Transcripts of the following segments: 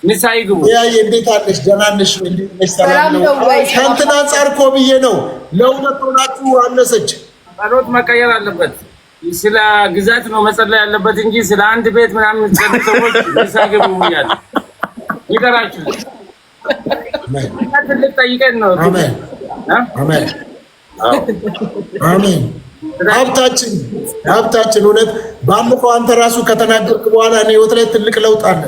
ንሳይ ግቡ ያ እንዴት አለሽ? ደህና ነሽ? ሰላም ነው። ከእንትን አንፃር እኮ ብዬ ነው ለሁለት ሆናችሁ አነሰች። ጸሎት መቀየር አለበት። ስለ ግዛት ነው መጸለይ ያለበት እንጂ ስለ አንድ ቤት ምናምን ሰዎች ንሳይ ግቡ ይላል። ይቀራችሁ ትልቅ ጠይቀን ነው። አሜን አሜን አሜን። ሀብታችን እውነት ባለፈው አንተ ራሱ ከተናገርክ በኋላ እኔ ህይወት ላይ ትልቅ ለውጥ አለ።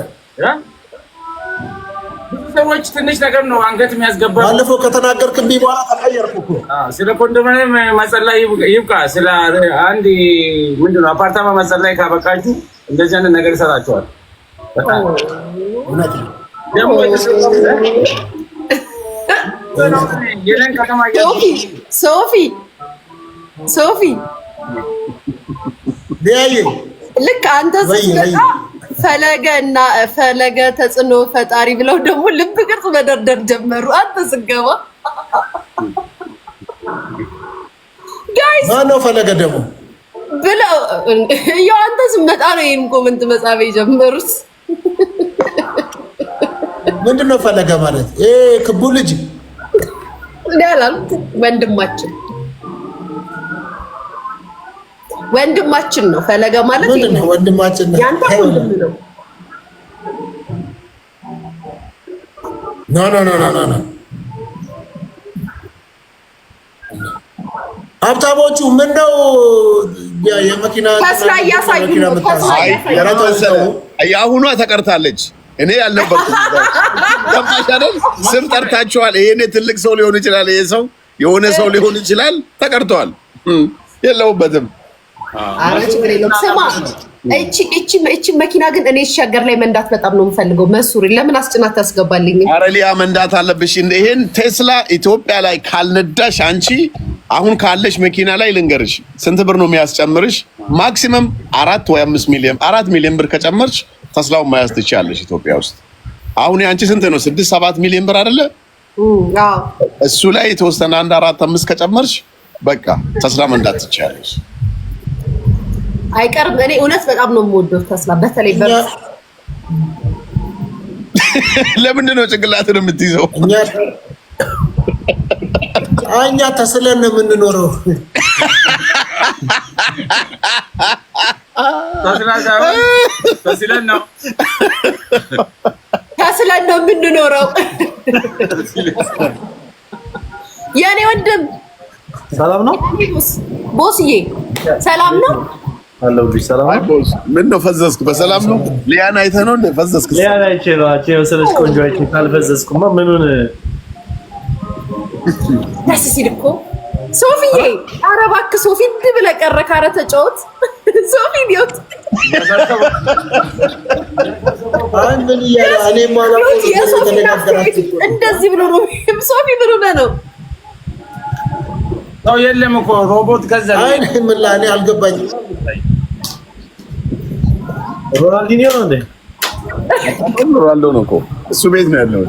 ሰዎች ትንሽ ነገር ነው አንገት የሚያስገባ። ባለፈው ከተናገርክብኝ በኋላ ተቀየርኩ እኮ። ስለ ኮንዶሚኒየም መጸለይ ይብቃ። ስለ አንድ ምንድነው አፓርታማ መጸለይ ካበቃችሁ እንደዚህ አይነት ነገር ይሰራችኋል። እውነት ነው። ደግሞ ሶፊ ልክ አንተ ስትመጣ ፈለገ ተጽዕኖ ፈጣሪ ብለው ደግሞ ልብ ቅርጽ መደርደር ጀመሩ። አንተ ስገባ ጋይስ ማነው ፈለገ ደግሞ ብለው ያው አንተ ስትመጣ ነው ይሄን ኮሜንት መጻፍ የጀመሩት። ምንድነው ፈለገ ማለት? ክቡ ልጅ እንዳላል ወንድማችን ነው። ፈለገ ማለት ምንድነው? ወንድማችን ነው። ያንተ ወንድም ነው። ኖ ሀብታሞቹ ምነው የመኪና ተስላ እያሳዩ የአሁኗ ተቀርታለች። እኔ ያልነበርኩ ገባሽ አይደል? ስም ጠርታችኋል። ይሄኔ ትልቅ ሰው ሊሆን ይችላል፣ ይሄ ሰው የሆነ ሰው ሊሆን ይችላል። ተቀርተዋል። የለውበትም። አረ ችግር የለውም። ስማ እቺ መኪና ግን እኔ ሻገር ላይ መንዳት በጣም ነው የምፈልገው። መሱሪ ለምን አስጭናት ታስገባልኝ? አረ ሊያ መንዳት አለብሽ። ይሄን ቴስላ ኢትዮጵያ ላይ ካልነዳሽ አንቺ አሁን ካለሽ መኪና ላይ ልንገርሽ ስንት ብር ነው የሚያስጨምርሽ? ማክሲመም 4 ወይ 5 ሚሊዮን 4 ሚሊዮን ብር ከጨመርሽ ተስላውን መያዝ ትችያለሽ ኢትዮጵያ ውስጥ። አሁን ያንቺ ስንት ነው? 6-7 ሚሊዮን ብር አይደለ? አዎ እሱ ላይ የተወሰነ 1-4-5 ከጨመርሽ በቃ ተስላ መንዳት ትችያለሽ። አይቀርም። እኔ እውነት በጣም ነው የምወደው ተስላ። በተለይ ለምንድን ነው ጭንቅላትን የምትይዘው? እኛ ተስለን ነው የምንኖረው። ተስለን ነው የምንኖረው። የኔ ወንድም ሰላም ነው ቦስዬ? ሰላም ነው አለው። ሰላም ነው። ምን ነው ፈዘዝክ? በሰላም ነው? ሊያን አይተህ ነው እንደ ፈዘዝክ? ሊያን አይቼ ነው። አንቺ መሰለሽ ቆንጆ አይቼ ካልፈዘዝኩማ ምኑን ደስ ሲል እኮ ሶፊዬ። ኧረ እባክህ ሶፊ ብለህ ቀረህ። ኧረ ተጫወት ሶፊ ዲዮት እንደዚህ ብሎ ነው ሶፊ ብሎ ነው ሰው የለም እኮ ሮቦት ገዛ። አይ ምን ላይ አልገባኝም። ሮናልዲኒዮ ነው እንዴ? ሮናልዶ ነው እኮ እሱ ቤት ነው ያለው።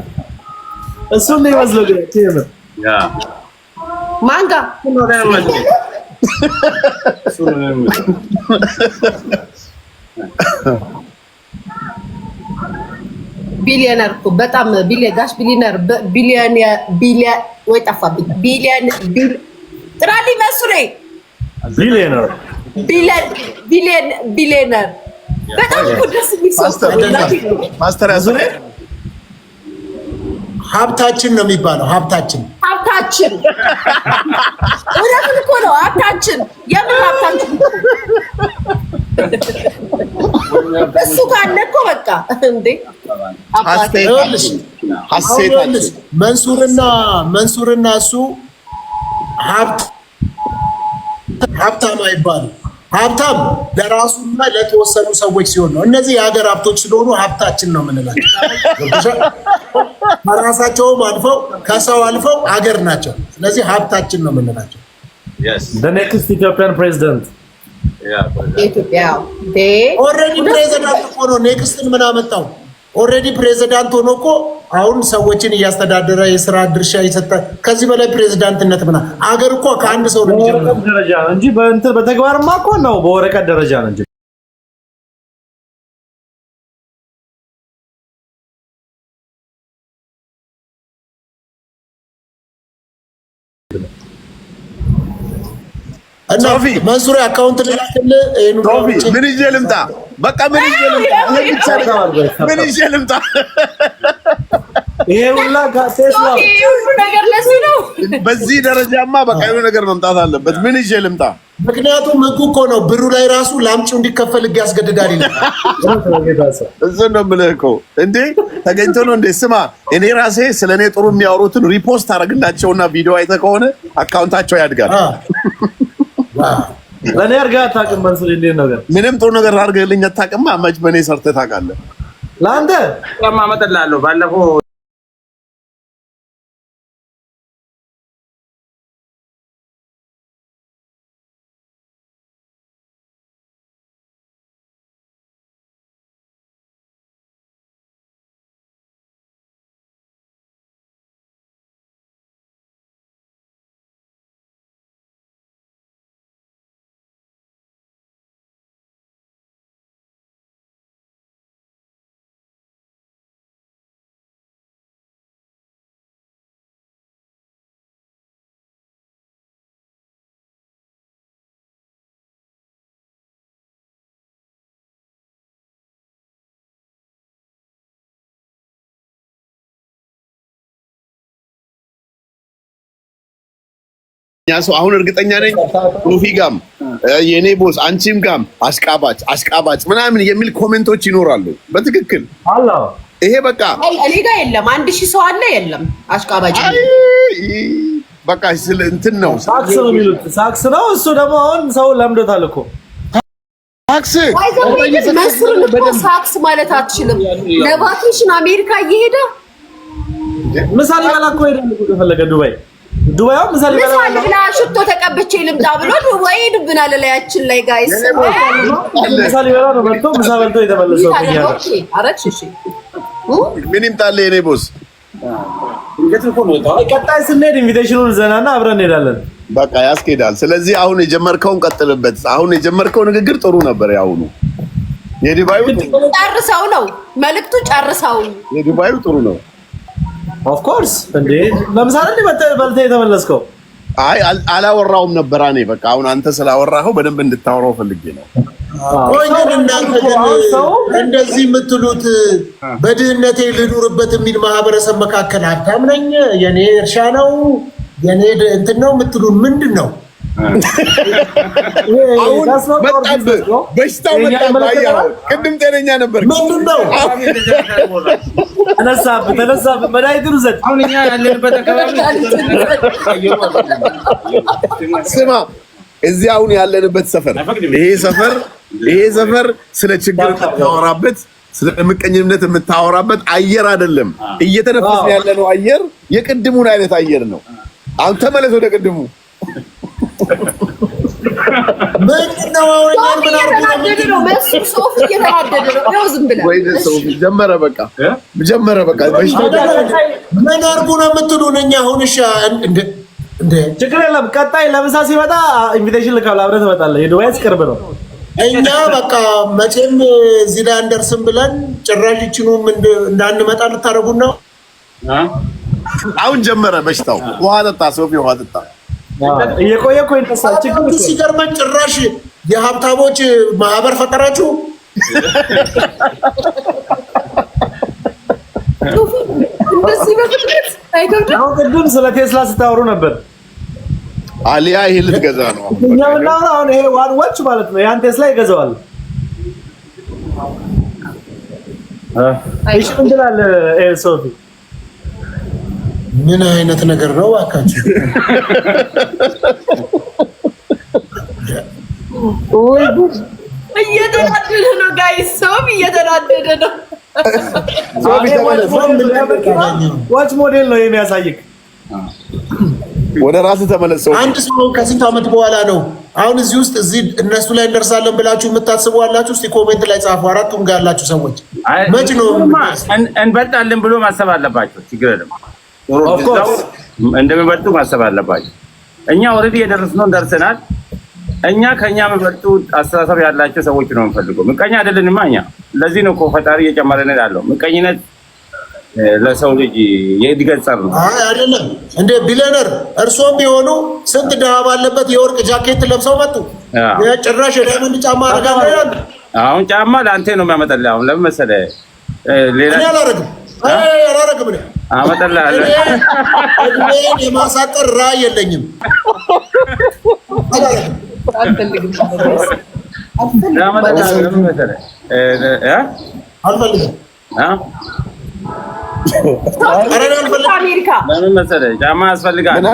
እሱ ነው ይመስለው ግን ያ ማንጋ ቢሊየነር እኮ በጣም ጋሽ ቢሊየነር ወይ ጠፋብኝ። ጥራልኝ መስሬ ቢሊየነር በጣም እኮ ደስ የሚል ሰው ማስተር ያዙኔ ሀብታችን ነው የሚባለው። ሀብታችን እውነቱን እኮ ነው። ሀብታችን የምን ሀብታችን እሱ ካለ እኮ በቃ እንዴ መንሱርና እሱ ሀብታም አይባልም። ሀብታም ለራሱና ለተወሰኑ ሰዎች ሲሆን ነው። እነዚህ የሀገር ሀብቶች ስለሆኑ ሀብታችን ነው የምንላቸው። ከራሳቸውም አልፈው ከሰው አልፈው ሀገር ናቸው። ስለዚህ ሀብታችን ነው የምንላቸው። the next Ethiopian president ኢትዮጵያ ኦልሬዲ ፕሬዚዳንት እኮ ነው። ኔክስትን ምን አመጣው? ኦልሬዲ ፕሬዚዳንት ሆኖ እኮ አሁን ሰዎችን እያስተዳደረ የስራ ድርሻ እየሰጠ ከዚህ በላይ ፕሬዚዳንትነት ምና አገር እኮ ከአንድ ሰው ነው የሚጀምረው ደረጃ እንጂ በተግባርማ እኮ ነው በወረቀት ደረጃ ነው እንጂ እና መንሱር አካውንት ልላክል ምን ይዤ ልምጣ? በቃ ምን ይዤ ልምጣ? ይሄ ሁላ ቴስላ ነገር ለሱ ነው። በዚህ ደረጃማ በቃ የሆነ ነገር መምጣት አለበት። ምን ይዤ ልምጣ? ምክንያቱም ህጉ እኮ ነው ብሩ ላይ ራሱ ላምጪው እንዲከፈል ህግ ያስገድዳል ይላል። እሱ ነው የምልህ እኮ እንዴ ተገኝቶ ነው እንዴ? ስማ እኔ ራሴ ስለኔ ጥሩ የሚያወሩትን ሪፖስት አደርግላቸውና ቪዲዮ አይተህ ከሆነ አካውንታቸው ያድጋል። ለኔ አርጋ አታውቅም መንሱር እንዴ ነገር ምንም ጥሩ ነገር አድርገልኝ አታውቅም። መች በኔ ሰርተህ ታውቃለህ? ለአንተ ማመጣላለሁ ባለፈው ሰው አሁን እርግጠኛ ነኝ ሩፊ ጋም የኔ ቦስ አንቺም ጋም አሽቃባጭ ምናምን የሚል ኮሜንቶች ይኖራሉ። በትክክል አላ ይሄ በቃ እኔ ጋር የለም 1000 ሰው አለ የለም አሽቃባጭ በቃ ስለ እንትን ነው ሳክስ ነው የሚሉት ሳክስ ነው። እሱ ደግሞ አሁን ሰው ለምዶታል እኮ ሳክስ መስሩን እኮ ሳክስ ማለት አትችልም። ለቫኬሽን አሜሪካ እየሄደ ምሳሌ ያላኮ ሄደን ፈለገ ዱባይ ምሳሌ ብላ ሽቶ ተቀብቼ ልምጣ ብሎ ዱባይ ሄድብናል። ላያችን ላይ ጋይስ ምሳሌ በላ ነው መጥቶ ምሳ በልቶ የተመለሰው አረች እሺ ምን ይምጣል የኔ ቦስ ቀጣይ ስንሄድ ኢንቪቴሽኑን ዘናና አብረን እንሄዳለን። በቃ ያስኬዳል። ስለዚህ አሁን የጀመርከውን ቀጥልበት። አሁን የጀመርከው ንግግር ጥሩ ነበር። ያውኑ የዱባዩ ጨርሰው ነው መልእክቱ ጨርሰው የዱባዩ ጥሩ ነው። ኦፍ ኮርስ እንዴ ለምሳሌ በልተህ የተመለስከው አይ አላወራውም ነበር እኔ በቃ አሁን አንተ ስላወራኸው በደንብ እንድታወራው ፈልጌ ነው። ቆይን እናንተ ግን እንደዚህ የምትሉት በድህነቴ ልኑርበት የሚል ማህበረሰብ መካከል ሀብታም ነኝ የኔ እርሻ ነው የኔ እንትን ነው የምትሉን ምንድን ነው? አሁን መጣብህ በሽታው መጣብህ። ቅድም ጤነኛ ነበር። ምንድን ነው ተነሳብህ መድኃኒቱን ውሰድ። አሁን እኛ ያለንበት አካባቢ ስማ እዚህ አሁን ያለንበት ሰፈር ይሄ ሰፈር ስለ ችግር የምታወራበት ስለ ምቀኝነት የምታወራበት አየር አይደለም። እየተነፈስን ያለነው አየር የቅድሙን አይነት አየር ነው። አሁን ተመለስ ወደ ቅድሙ። ምንድነው ጀመረ በቃ ምን አድርጉ ነው የምትሉን? እኛ አሁን እሺ ችግር የለም። ቀጣይ ለምሳ ሲመጣ ኢንቪቴሽን ልካለሁ፣ አብረህ ትመጣለህ። የዱባይስ ቅርብ ነው። እኛ በቃ መቼም እዚህ ላይ አንደርስም ብለን ጭራሽ ይችኑም እንዳንመጣ ልታደርጉን ነው። አሁን ጀመረ በሽታው። ውሃ ጠጣ ሶፊ፣ ውሃ ጠጣ። እየቆየ እኮ ይነሳል። ችግር ሲገርመን ጭራሽ የሀብታሞች ማህበር ፈጠራችሁ። አሁን ቅድም ስለ ቴስላ ስታወሩ ነበር። አሊያ ይሄ ልትገዛ ነው አሁን ይሄ ዋን ዋች ማለት ነው። ያን ቴስላ ይገዛዋል። እሺ እንላለ ሶፊ ምን አይነት ነገር ነው እባካችሁ? ወይ ጉድ! እየተናደደ ነው ጋይስ፣ ሶፊ እየተናደደ ነው። ሶፊ ተመለስ። ዋች ሞዴል ነው የሚያሳይክ። ወደ ራስ ተመለስ። አንድ ሰው ከስንት ዓመት በኋላ ነው አሁን እዚህ ውስጥ እዚህ እነሱ ላይ እንደርሳለን ብላችሁ የምታስቡ አላችሁ? እስቲ ኮሜንት ላይ ጻፉ። አራቱም ጋር ያላችሁ ሰዎች መች ነው እንበልጣለን ብሎ ማሰብ አለባቸው። ችግር የለም እንደሚበልጡ ማሰብ አለባቸው። እኛ ኦልሬዲ የደረስነውን ደርሰናል። እኛ ከኛ የሚበልጡ አስተሳሰብ ያላቸው ሰዎች ነው የምንፈልገው። ምቀኛ አይደለንማ እኛ። ለዚህ ነው እኮ ፈጣሪ እየጨመረን ያለው። ምቀኝነት ለሰው ልጅ የእድገት ጸር ነው። አይ አይደለም እንደ ቢሊዮነር እርሶም ቢሆኑ ስንት ድሃ ባለበት የወርቅ ጃኬት ለብሰው መጡ። ጭራሽ የዳይመንድ ጫማ አደርጋለሁ ይላሉ። አሁን ጫማ ለአንተ ነው የሚያመጣልህ። አሁን ለምን መሰለህ ሌላ እኔ አላረግም አመጣልሃለሁ። እድሜን የማሳጠር ራዕይ የለኝም። አልፈልግም አልፈልግም። አሜሪካ ለምን መሰለህ ጫማ ያስፈልጋል።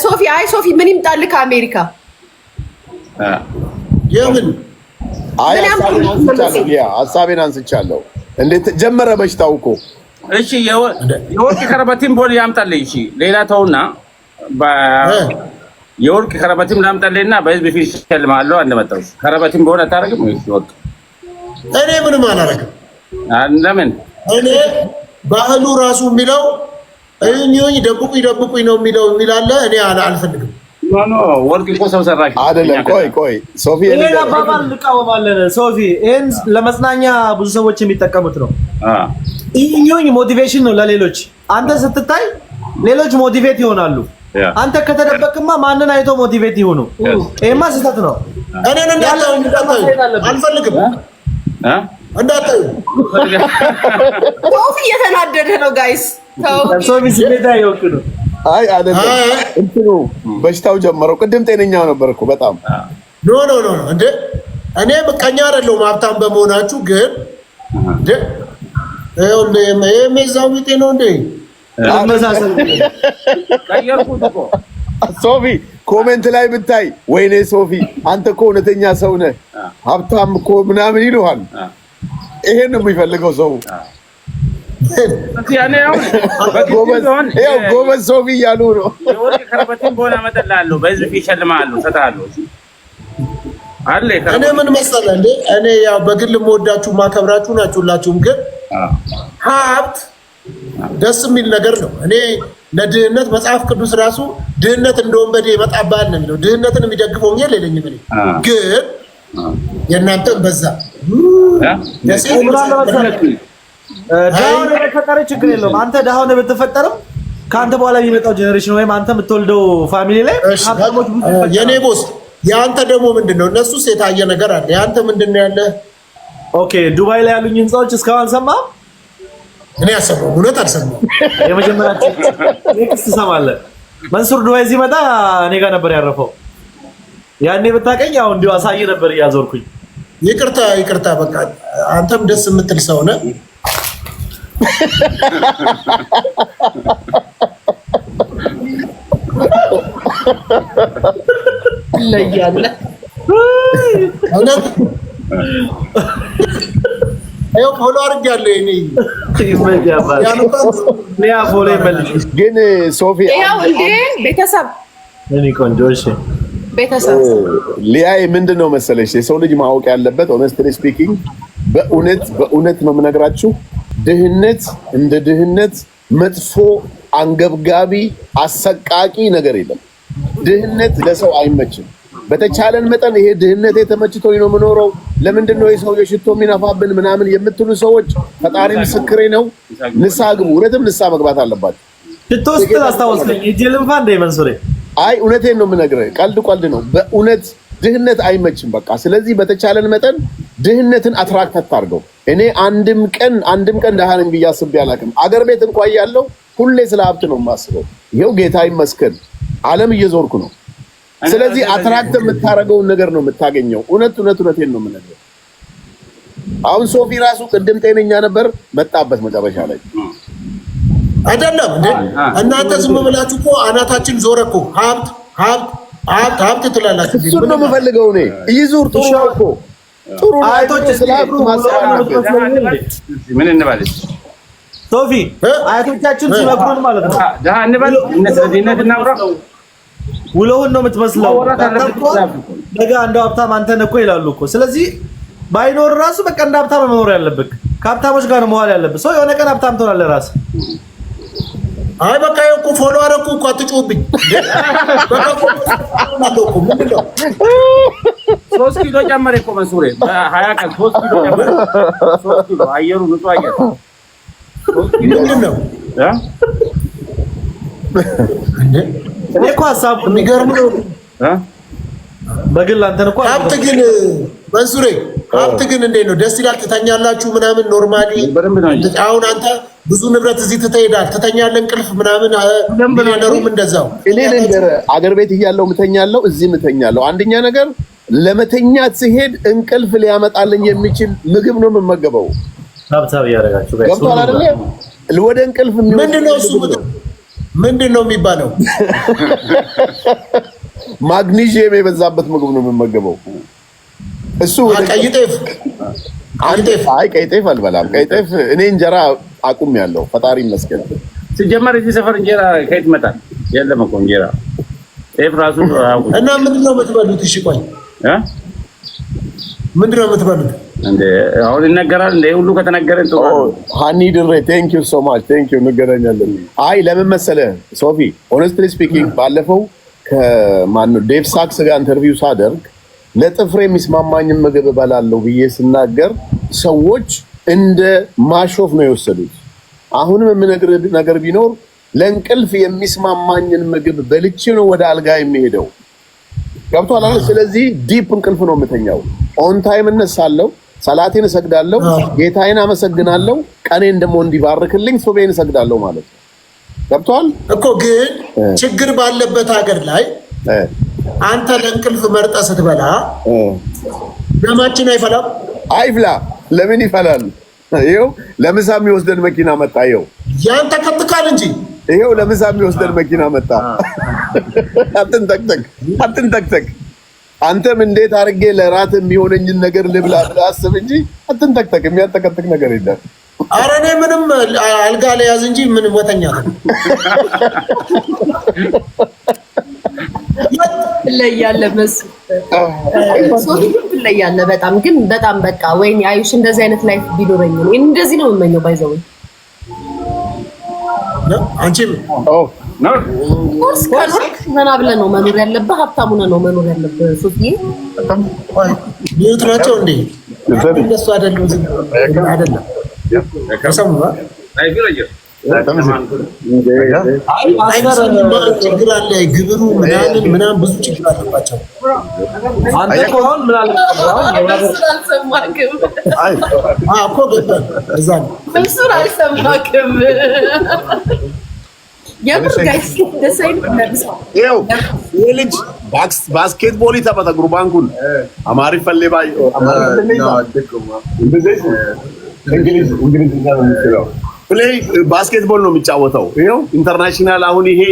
ሶፊ አይ ሶፊ ምን ይምጣልህ ከአሜሪካ? የምን ሀሳቤን አንስቻለሁ። እንዴት ጀመረ በሽታው እኮ። እሺ የወርቅ ከረባቲም ቦል ያምጣልህ። እሺ ሌላ ተውና የወርቅ ከረባቲም ላምጣልህና በህዝብ ፊት እሸልምሃለሁ። አንመጣው ከረባቲም ቦል አታረግም ወይ? ወርቅ እኔ ምንም አላረግም። ለምን? እኔ ባህሉ ራሱ የሚለው እዩኝ ደብቁኝ ነው የሚላለ። እኔ አልፈልግም። ኖ ወርቅ እኮ ሰው ሰራሽ አይደለም። ቆይ ሶፊ ይሄን አባባል እንቃወማለን። ሶፊ ይሄን ለመጽናኛ ብዙ ሰዎች የሚጠቀሙት ነው። እዩኝ ሞቲቬሽን ነው ለሌሎች። አንተ ስትታይ ሌሎች ሞቲቬት ይሆናሉ። አንተ ከተደበቅማ ማንን አይቶ ሞቲቬት ይሆኑ? ይሄማ ስህተት ነው። እኔን አልፈልግም። እንዳታዩ ሶፊ እየተናደደ ነው ጋይስ። ሶፊ ስሜታ ይወቅ ነው። አይ አይደለም እንትኑ በሽታው ጀመረው። ቅድም ጤነኛ ነበር እኮ በጣም ኖ እንደ እኔ ምቀኛ አይደለሁም ሀብታም በመሆናችሁ ግን እንደ የሜዛው ቢጤ ነው እንደ ሶፊ ኮሜንት ላይ ብታይ ወይኔ ሶፊ አንተ እኮ እውነተኛ ሰው ነህ ሀብታም እኮ ምናምን ይሉሃል። ይሄን ነው የሚፈልገው ሰው። ጎበዝ ሶፊ እያሉ ነው። የወርቅ ከረባቲም ቦል አመጣልሃለሁ። በህዝብ ፊት እሸልምሃለሁ፣ እሰጥሃለሁ። እኔ ምን መሰለህ እንደ እኔ ያው በግል የምወዳችሁ ማከብራችሁ ናችሁላችሁም፣ ግን ሀብት ደስ የሚል ነገር ነው። እኔ ለድህነት መጽሐፍ ቅዱስ ራሱ ድህነት እንደ ወንበዴ ይመጣብሃል ነው የሚለው። ድህነትን የሚደግፈው እኔ የለኝም። እኔ ግን የእናንተን በዛ ዳውን በተፈጠረ ችግር የለውም። አንተ ዳውን ብትፈጠርም ከአንተ በኋላ የሚመጣው ጄኔሬሽን ወይም አንተ የምትወልደው ፋሚሊ ላይ የኔ ቦስ የአንተ ደግሞ ምንድነው? እነሱ የታየ ነገር አለ። የአንተ ምንድነው ያለ? ኦኬ ዱባይ ላይ ያሉኝ ህንጻዎች እስካሁን አልሰማህም? እኔ አልሰማሁም፣ እውነት አልሰማሁም። የመጀመሪያ ኔክስት ትሰማለህ። መንሱር ዱባይ ሲመጣ እኔ ጋር ነበር ያረፈው። ያኔ ብታቀኝ ያው እንዲሁ አሳይ ነበር እያዞርኩኝ። ይቅርታ በቃ አንተም ደስ የምትል ሰው ነህ። ለያለ አው ፎሎ አድርጋለሁ እኔ ግን ሶፊ ያው እንዴ ቤተሰብ እኔ ቆንጆሽ ቤተሰብ ሊያይ ምንድነው መሰለሽ የሰው ልጅ ማወቅ ያለበት ሆነስትሊ ስፒኪንግ በእውነት ነው የምነግራችሁ። ድህነት እንደ ድህነት መጥፎ አንገብጋቢ አሰቃቂ ነገር የለም። ድህነት ለሰው አይመችም። በተቻለን መጠን ይሄ ድህነት የተመችቶኝ ነው የምኖረው ለምንድን ነው የሰው የሽቶ የሚነፋብን ምናምን የምትሉ ሰዎች ፈጣሪ ምስክሬ ነው። ንስሐ ግቡ። እውነትም ንስሐ መግባት አለባችሁ። ትተውስጥ አስታውስልኝ እጄልምፋ እንደ መንሱሬ አይ እውነቴን ነው የምነግርህ። ቀልድ ነው። በእውነት ድህነት አይመችም። በቃ ስለዚህ በተቻለን መጠን ድህነትን አትራክት አታርገው። እኔ አንድም ቀን ደሃ ነኝ ብዬ አስቤ አላውቅም። አገር ቤት እንኳን ያለው ሁሌ ስለ ሀብት ነው የማስበው። ይኸው ጌታ ይመስገን ዓለም እየዞርኩ ነው። ስለዚህ አትራክት የምታረገውን ነገር ነው የምታገኘው። እውነቴን ነው የምነግርህ። አሁን ሶፊ ራሱ ቅድም ጤነኛ ነበር፣ መጣበት መጨረሻ ላይ አይደለም እንዴ? እናንተ ዝም ብላችሁ እኮ አናታችን ዞረ እኮ ሀብት ትላላችሁ። እሱን ነው የምፈልገው እኔ። ይዙር ጥሩ ነው እኮ ጥሩ አይቶች ስላሉ ማሰባበት ምን እንባልሽ ሶፊ አያቶቻችን ሲመክሩን ማለት ነው። ደሃ እንበል እነዚህነት እናውራ ውለውን ነው የምትመስለው። ነገ እንደ ሀብታም አንተ ነህ እኮ ይላሉ እኮ። ስለዚህ ባይኖር ራሱ በቃ እንደ ሀብታም መኖር ያለብህ ከሀብታሞች ጋር መዋል ያለብህ ሰው የሆነ ቀን ሀብታም ትሆናለህ ራስህ። አይ በቃ እኮ ፎሎ አደረኩ እኮ አትጮህብኝ። በቃ እኮ ምንድነው 3 ኪሎ ጨመረ እኮ መንሱሬ 20 ቀን 3 ኪሎ ጨመረ። 3 ኪሎ አየሩ ንጹህ አየር ምንድን ነው እኔ እኮ ሀሳብ የሚገርም ነው። በግል አንተን እኮ ሀብት ግን መንሱሬ ሀብት ግን እንዴት ነው? ደስ ይላል። ትተኛላችሁ ምናምን ኖርማሊ። አሁን አንተ ብዙ ንብረት እዚህ ትተሄዳል፣ ትተኛለህ፣ እንቅልፍ ምናምን ቢሊዮነሩም እንደዛው። እኔ ነገር አገር ቤት እያለሁ ምተኛለሁ፣ እዚህ ምተኛለሁ። አንደኛ ነገር ለመተኛት ሲሄድ እንቅልፍ ሊያመጣልኝ የሚችል ምግብ ነው የምመገበው። ታብታብ ያደርጋችሁ ጋር ገብቷል አይደለ? ወደ እንቅልፍ ምንድነው እሱ ምግብ ምንድነው የሚባለው? ማግኒዥየም የበዛበት ምግብ ነው የምመገበው። እሱ ቀይ ጤፍ አይ ቀይ ጤፍ አልበላም። ቀይ ጤፍ እኔ እንጀራ አቁም ያለው ፈጣሪ ይመስገን። ሲጀመር እዚህ ሰፈር እንጀራ ከየት ይመጣል? የለም እኮ እንጀራ ጤፍ ራሱ እና ምንድነው የምትበሉት? እሺ ቆይ ምንድነው የምትበሉት? እንደ አሁን ይነገራል እንደ ሁሉ ከተነገረን ጥሩ ሃኒ ድሬ ቴንክ ዩ ሶ ማች ቴንክ ዩ እንገናኛለን። አይ ለምን መሰለህ ሶፊ ሆነስትሊ ስፒኪንግ ባለፈው ከማነው ዴቭ ሳክስ ጋር ኢንተርቪው ሳደርግ ለጥፍሬ የሚስማማኝን ምግብ እበላለሁ ብዬ ስናገር ሰዎች እንደ ማሾፍ ነው የወሰዱት። አሁንም የምነግርህ ነገር ቢኖር ለእንቅልፍ የሚስማማኝን ምግብ በልቼ ነው ወደ አልጋ የሚሄደው። ገብቶሃል አይደል? ስለዚህ ዲፕ እንቅልፍ ነው የምተኛው። ኦን ታይም እነሳለሁ፣ ሰላቴን እሰግዳለሁ፣ ጌታዬን አመሰግናለሁ፣ ቀኔን ደግሞ እንዲባርክልኝ ሱቤን እሰግዳለሁ ማለት ነው። ገብቶሃል እኮ ግን ችግር ባለበት ሀገር ላይ አንተ ለእንቅልፍ መርጠህ ስትበላ ደማችን አይፈላም? አይፍላ። ለምን ይፈላል? ይኸው ለምሳ የሚወስደን መኪና መጣ። ይኸው ያንተ ከትካል እንጂ ይኸው ለምሳ የሚወስደን መኪና መጣ። አትንተክተክ። አንተም እንዴት አድርጌ ለራት የሚሆነኝን ነገር ልብላ ብለህ አስብ እንጂ አትንተክተክ። የሚያንተከትክ ነገር የለም። ኧረ እኔ ምንም አልጋ ላይ ያዝ እንጂ ምንም ወተኛ ትለያለህ ትለያለህ። በጣም ግን በጣም በቃ ወይኔ አዩሽ እንደዚህ አይነት ላይፍ ቢኖረኝ ነው እንደዚህ ነው የምመኘው። ባይዘው አንቺም ኮርስ ከኖርክ ዘና ብለህ ነው መኖር ያለብህ። ሀብታም ሆነህ ነው መኖር ያለብህ። ሶፊዬ ሚዩት ናቸው እንዴ? እንደሱ አይደለም አይደለም ከሰሙ ችግር አለ። ግብሩ ምናምን ብዙ ችግር አለባቸው። አንተ እኮ አሁን ምን አለ እኮ ገባህ? እዛ ነው መንሱር አልሰማክም። የምር ጋይስ ደሳይ ነው። ይኸው ይሄ ልጅ ባስኬትቦል ይተፈተ ጉርባንኩን አማሪ ፈሌባይ እንግሊዝ ፕሌይ ባስኬትቦል ነው የሚጫወተው። ይኸው ኢንተርናሽናል አሁን ይሄ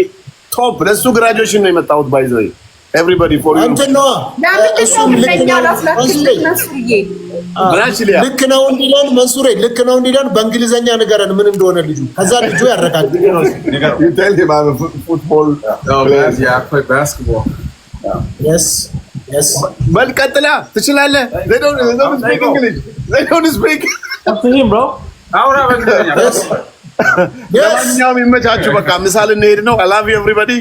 ቶፕ ለሱ ግራጁዌሽን ነው የመጣሁት። ባይዘይ ኤቭሪባዲ ፎር ዩ አንተ ነው እሱም ልክ ነው እንዲለን መንሱሬ ልክ ነው እንዲለን በእንግሊዘኛ ንገረን ምን እንደሆነ ልጁ። ከዛ ልጁ ያረጋግጥ ፉትቦል በል ቀጥላ ትችላለህ። they don't speak English. They don't speak. Up to him, bro. አውራ በእንግሊዘኛ ለማንኛውም ይመቻችሁ። በቃ ምሳል እንሄድ ነው። I love you everybody.